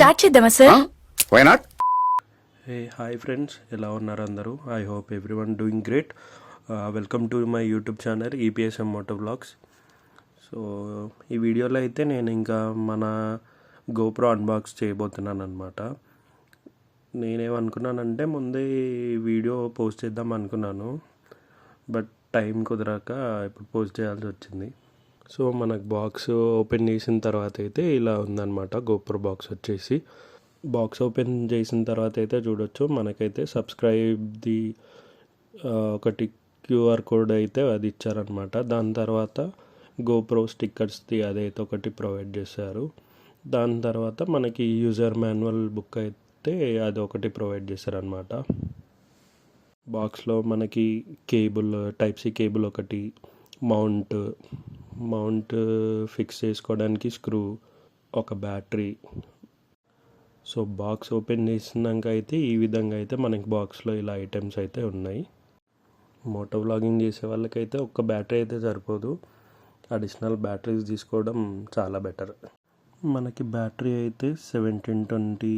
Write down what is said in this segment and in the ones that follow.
Start చేద్దామా sir? Why not? Hey hi friends, ఎలా ఉన్నారు అందరూ? I hope everyone doing great. Welcome to my YouTube channel EPSM moto vlogs. So ఈ వీడియోలో అయితే నేను ఇంకా మన గోప్రో అన్బాక్స్ చేయబోతున్నాను అనమాట. నేనేమనుకున్నానంటే ముందే వీడియో పోస్ట్ చేద్దాం అనుకున్నాను, బట్ టైం కుదరక ఇప్పుడు పోస్ట్ చేయాల్సి వచ్చింది. సో మనకు బాక్స్ ఓపెన్ చేసిన తర్వాత అయితే ఇలా ఉందన్నమాట. గోప్రో బాక్స్ వచ్చేసి బాక్స్ ఓపెన్ చేసిన తర్వాత అయితే చూడొచ్చు, మనకైతే సబ్స్క్రైబ్ది ఒకటి క్యూఆర్ కోడ్ అయితే అది ఇచ్చారనమాట. దాని తర్వాత గోప్రో స్టిక్కర్స్ది అదైతే ఒకటి ప్రొవైడ్ చేశారు. దాని తర్వాత మనకి యూజర్ మాన్యువల్ బుక్ అయితే అది ఒకటి ప్రొవైడ్ చేశారనమాట. బాక్స్లో మనకి కేబుల్, టైప్ సి కేబుల్ ఒకటి, మౌంట్ ఫిక్స్ చేసుకోవడానికి స్క్రూ, ఒక బ్యాటరీ. సో బాక్స్ ఓపెన్ చేసినాక అయితే ఈ విధంగా అయితే మనకి బాక్స్లో ఇలా ఐటమ్స్ అయితే ఉన్నాయి. మోటో వ్లాగింగ్ చేసే వాళ్ళకైతే ఒక్క బ్యాటరీ అయితే సరిపోదు, అడిషనల్ బ్యాటరీస్ తీసుకోవడం చాలా బెటర్. మనకి బ్యాటరీ అయితే 1720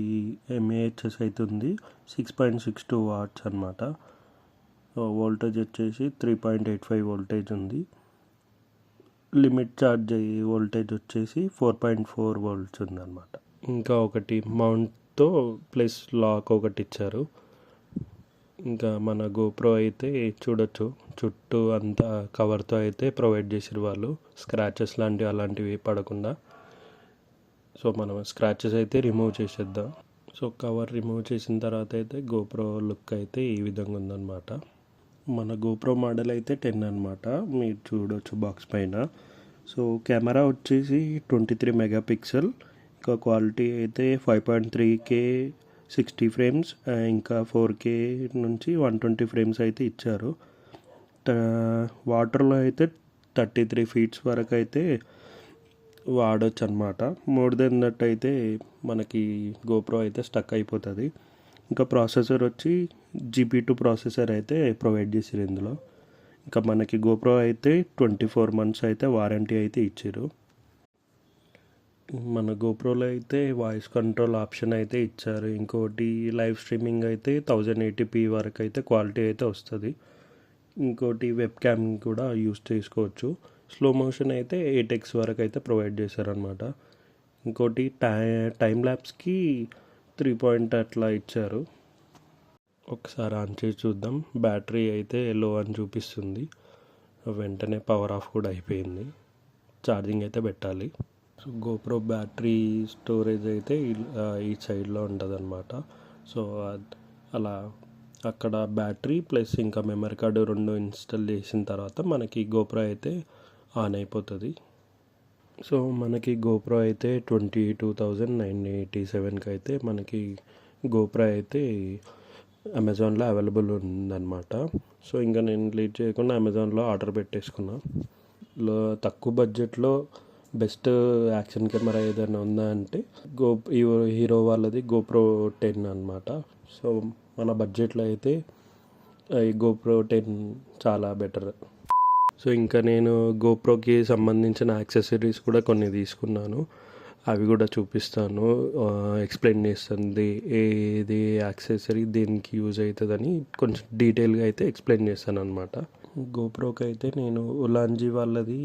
mAh అయితే ఉంది, 6.62 వాట్స్ అనమాట. వోల్టేజ్ వచ్చేసి 3.85 వోల్టేజ్ ఉంది. లిమిట్ ఛార్జ్ వోల్టేజ్ వచ్చేసి 4.4 వోల్ట్స్ ఉందన్నమాట. ఇంకా ఒకటి మౌంట్తో ప్లస్ లాక్ ఒకటి ఇచ్చారు. ఇంకా మన గోప్రో అయితే చూడొచ్చు, చుట్టూ అంతా కవర్తో అయితే ప్రొవైడ్ చేసారు వాళ్ళు, స్క్రాచెస్ లాంటివి అలాంటివి పడకుండా. సో మనం స్క్రాచెస్ అయితే రిమూవ్ చేసేద్దాం. సో కవర్ రిమూవ్ చేసిన తర్వాత అయితే గోప్రో లుక్ అయితే ఈ విధంగా ఉందన్నమాట. మన గోప్రో మోడల్ అయితే 10 అనమాట, మీరు చూడవచ్చు బాక్స్ పైన. సో కెమెరా వచ్చేసి 23 మెగాపిక్సెల్, ఇంకా క్వాలిటీ అయితే 5.3K 60 ఫ్రేమ్స్, ఇంకా 4K నుంచి 120 ఫ్రేమ్స్ అయితే ఇచ్చారు. వాటర్లో అయితే 33 ఫీట్స్ వరకు అయితే వాడచ్చు అనమాట. మోర్ దెన్ దట్ అయితే మనకి గోప్రో అయితే స్టక్ అయిపోతుంది. ఇంకా ప్రాసెసర్ వచ్చి GP2 ప్రాసెసర్ అయితే ప్రొవైడ్ చేసారు ఇందులో. ఇంకా మనకి గోప్రో అయితే 24 months అయితే వారంటీ అయితే ఇచ్చారు. మన గోప్రోలో అయితే వాయిస్ కంట్రోల్ ఆప్షన్ అయితే ఇచ్చారు. ఇంకోటి లైవ్ స్ట్రీమింగ్ అయితే 1080p వరకు అయితే క్వాలిటీ అయితే వస్తుంది. ఇంకోటి వెబ్ క్యామ్ కూడా యూస్ చేసుకోవచ్చు. స్లో మోషన్ అయితే 8x వరకు అయితే ప్రొవైడ్ చేశారనమాట. ఇంకోటి టైం ల్యాప్స్కి 3 point అట్లా ఇచ్చారు. ఒకసారి ఆన్ చేసి చూద్దాం. బ్యాటరీ అయితే లో అని చూపిస్తుంది, వెంటనే పవర్ ఆఫ్ కూడా అయిపోయింది. ఛార్జింగ్ అయితే పెట్టాలి. సో గోప్రో బ్యాటరీ స్టోరేజ్ అయితే ఈ సైడ్లో ఉంటుంది అనమాట. సో అలా అక్కడ బ్యాటరీ ప్లస్ ఇంకా మెమరీ కార్డు రెండు ఇన్స్టాల్ చేసిన తర్వాత మనకి గోప్రో అయితే ఆన్ అయిపోతుంది. సో మనకి గోప్రో అయితే 22,987కి అయితే మనకి గోప్రో అయితే అమెజాన్లో అవైలబుల్ ఉందన్నమాట. సో ఇంకా నేను లేట్ చేయకుండా అమెజాన్లో ఆర్డర్ పెట్టేసుకున్నా. తక్కువ బడ్జెట్లో బెస్ట్ యాక్షన్ కెమెరా ఏదైనా ఉందా అంటే హీరో వాళ్ళది గోప్రో 10 అనమాట. సో మన బడ్జెట్లో అయితే ఈ గోప్రో 10 చాలా బెటర్. సో ఇంకా నేను గోప్రోకి సంబంధించిన యాక్సెసరీస్ కూడా కొన్ని తీసుకున్నాను, అవి కూడా చూపిస్తాను. ఎక్స్ప్లెయిన్ చేస్తుంది ఏది యాక్సెసరీ దేనికి యూజ్ అవుతుందని కొంచెం డీటెయిల్గా అయితే ఎక్స్ప్లెయిన్ చేస్తాను అనమాట. గోప్రోకి అయితే నేను ఉలాంజీ వాళ్ళది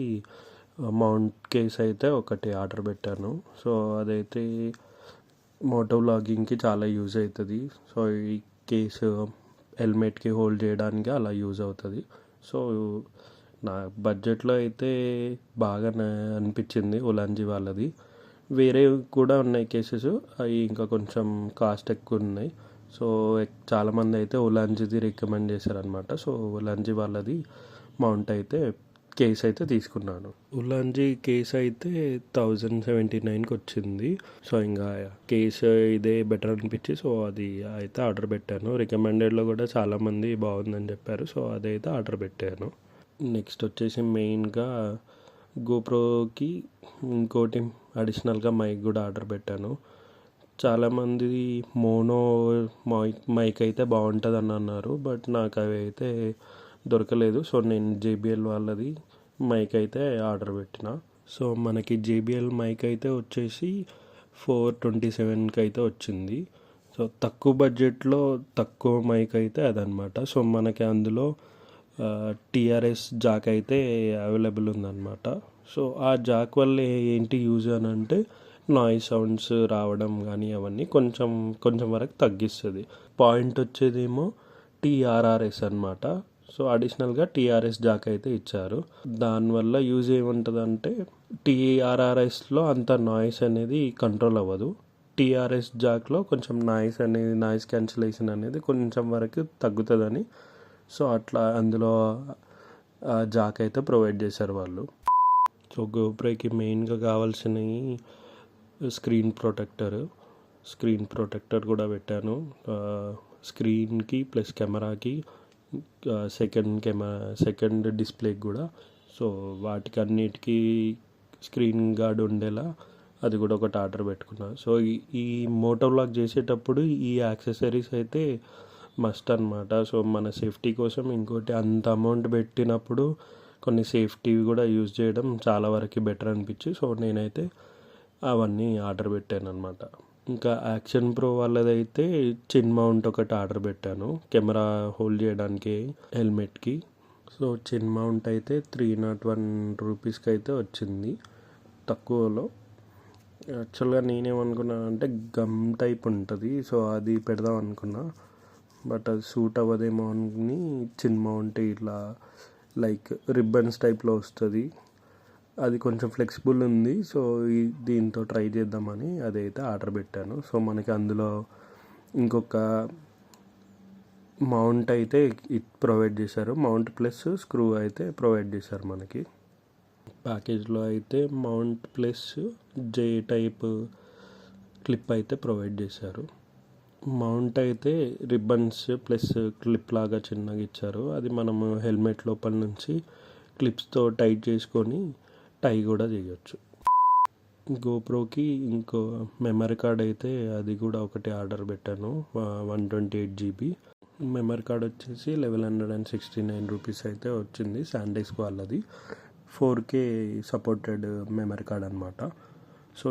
మౌంట్ కేస్ అయితే ఒకటి ఆర్డర్ పెట్టాను. సో అదైతే మోటో వ్లాగింగ్కి చాలా యూజ్ అవుతుంది. సో ఈ కేసు హెల్మెట్కి హోల్డ్ చేయడానికి అలా యూజ్ అవుతుంది. సో నా బడ్జెట్లో అయితే బాగా అనిపించింది ఉలాంజీ వాళ్ళది. వేరే కూడా ఉన్నాయి కేసెస్, అవి ఇంకా కొంచెం కాస్ట్ ఎక్కువ ఉన్నాయి. సో చాలామంది అయితే ఉలాంజీది రికమెండ్ చేశారనమాట. సో ఉలాంజీ వాళ్ళది మౌంట్ అయితే కేస్ అయితే తీసుకున్నాను. ఉలాంజీ కేస్ అయితే 1079కి వచ్చింది. సో ఇంకా కేసు ఇదే బెటర్ అనిపించి సో అది అయితే ఆర్డర్ పెట్టాను. రికమెండెడ్లో కూడా చాలామంది బాగుందని చెప్పారు, సో అదైతే ఆర్డర్ పెట్టాను. నెక్స్ట్ వచ్చేసి మెయిన్గా గోప్రోకి ఇంకోటి అడిషనల్గా మైక్ కూడా ఆర్డర్ పెట్టాను. చాలామంది మోనో మైక్ అయితే బాగుంటుంది అని అన్నారు, బట్ నాకు అవి అయితే దొరకలేదు. సో నేను JBL వాళ్ళది మైక్ అయితే ఆర్డర్ పెట్టిన. సో మనకి JBL మైక్ అయితే వచ్చేసి 427కి అయితే వచ్చింది. సో తక్కువ బడ్జెట్లో తక్కువ మైక్ అయితే అదనమాట. సో మనకి అందులో టీఆర్ఎస్ జాక్ అయితే అవైలబుల్ ఉందన్నమాట. సో ఆ జాక్ వల్ల ఏంటి యూజ్ అని అంటే నాయిస్ సౌండ్స్ రావడం కానీ అవన్నీ కొంచెం కొంచెం వరకు తగ్గిస్తుంది. పాయింట్ వచ్చేదేమో టీఆర్ఆర్ఎస్ అనమాట. సో అడిషనల్గా టీఆర్ఎస్ జాక్ అయితే ఇచ్చారు. దానివల్ల యూజ్ ఏముంటుందంటే టీఆర్ఆర్ఎస్లో అంత నాయిస్ అనేది కంట్రోల్ అవ్వదు. టీఆర్ఎస్ జాక్లో కొంచెం నాయిస్ క్యాన్సిలేషన్ అనేది కొంచెం వరకు తగ్గుతుందని సో అట్లా అందులో జాక్ అయితే ప్రొవైడ్ చేశారు వాళ్ళు. సో గోప్రోకి మెయిన్గా కావాల్సినవి స్క్రీన్ ప్రొటెక్టర్ కూడా పెట్టాను. స్క్రీన్కి ప్లస్ కెమెరాకి సెకండ్ డిస్ప్లేకి కూడా. సో వాటికి అన్నిటికీ స్క్రీన్ గార్డ్ ఉండేలా అది కూడా ఒకటి ఆర్డర్ పెట్టుకున్నా. సో ఈ మోటో వ్లాగ్ చేసేటప్పుడు ఈ యాక్సెసరీస్ అయితే మస్ట్ అనమాట. సో మన సేఫ్టీ కోసం ఇంకోటి అంత అమౌంట్ పెట్టినప్పుడు కొన్ని సేఫ్టీవి కూడా యూజ్ చేయడం చాలా వరకు బెటర్ అనిపించి సో నేనైతే అవన్నీ ఆర్డర్ పెట్టాను అనమాట. ఇంకా యాక్షన్ ప్రో వాళ్ళదైతే చిన్ మౌంట్ ఒకటి ఆర్డర్ పెట్టాను కెమెరా హోల్డ్ చేయడానికి హెల్మెట్కి. సో చిన్ మౌంట్ అయితే 301 రూపీస్కి అయితే వచ్చింది తక్కువలో. యాక్చువల్గా నేనేమనుకున్నా అంటే గమ్ టైప్ ఉంటుంది, సో అది పెడదాం అనుకున్నా. బట్ అది సూట్ అవ్వదేమో అని చిన్ మౌంట్ ఇట్లా లైక్ రిబ్బన్స్ టైప్లో వస్తుంది, అది కొంచెం ఫ్లెక్సిబుల్ ఉంది. సో దీంతో ట్రై చేద్దామని అదైతే ఆర్డర్ పెట్టాను. సో మనకి అందులో ఇంకొక మౌంట్ అయితే ప్రొవైడ్ చేశారు. మౌంట్ ప్లస్ స్క్రూ అయితే ప్రొవైడ్ చేశారు మనకి. ప్యాకేజ్లో అయితే మౌంట్ ప్లస్ జే టైప్ క్లిప్ అయితే ప్రొవైడ్ చేశారు. మౌంట్ అయితే రిబ్బన్స్ ప్లస్ క్లిప్ లాగా చిన్నగా ఇచ్చారు. అది మనము హెల్మెట్ లోపల నుంచి క్లిప్స్తో టైట్ చేసుకొని టై కూడా చేయొచ్చు. గోప్రోకి ఇంకో మెమరీ కార్డ్ అయితే అది కూడా ఒకటి ఆర్డర్ పెట్టాను. 128 GB మెమరీ కార్డ్ వచ్చేసి 1169 రూపీస్ అయితే వచ్చింది. శాండిస్క్ వాళ్ళది 4K సపోర్టెడ్ మెమరీ కార్డ్ అనమాట. సో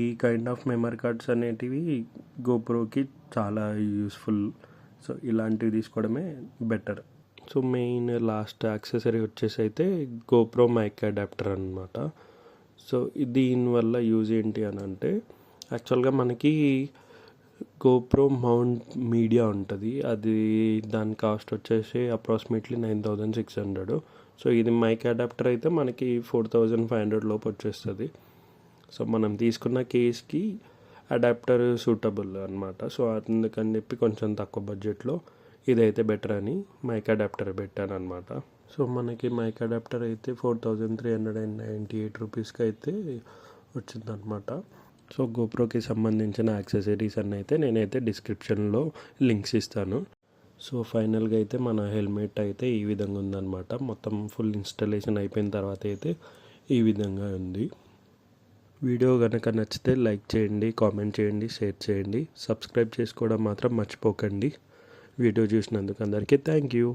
ఈ కైండ్ ఆఫ్ మెమరీ కార్డ్స్ అనేటివి గోప్రోకి చాలా యూస్ఫుల్. సో ఇలాంటివి తీసుకోవడమే better. So main last accessory వచ్చేసి అయితే గోప్రో మైక్ అడాప్టర్ అనమాట. సో దీనివల్ల యూజ్ ఏంటి అని అంటే యాక్చువల్గా మనకి గోప్రో మౌంట్ మీడియా ఉంటుంది, అది దాని కాస్ట్ వచ్చేసి అప్రాక్సిమేట్లీ 9600. సో ఇది మైక్ అడాప్టర్ అయితే మనకి 4500 లోపు వచ్చేస్తుంది. సో మనం తీసుకున్న కేస్కి అడాప్టర్ సూటబుల్ అనమాట. సో అందుకని చెప్పి కొంచెం తక్కువ బడ్జెట్లో ఇదైతే బెటర్ అని మైక్ అడాప్టర్ పెట్టాను అనమాట. సో మనకి మైక్ అడాప్టర్ అయితే 4398 రూపీస్కి అయితే వచ్చిందనమాట. సో గోప్రోకి సంబంధించిన యాక్సెసరీస్ అన్నీ అయితే నేనైతే డిస్క్రిప్షన్లో లింక్స్ ఇస్తాను. సో ఫైనల్గా అయితే మన హెల్మెట్ అయితే ఈ విధంగా ఉందన్నమాట. మొత్తం ఫుల్ ఇన్స్టాలేషన్ అయిపోయిన తర్వాత అయితే ఈ విధంగా ఉంది. వీడియో కనుక నచ్చితే లైక్ చేయండి, కామెంట్ చేయండి, షేర్ చేయండి, సబ్స్క్రైబ్ చేసుకోవడం మాత్రం మర్చిపోకండి. వీడియో చూసినందుకు అందరికీ థ్యాంక్ యూ.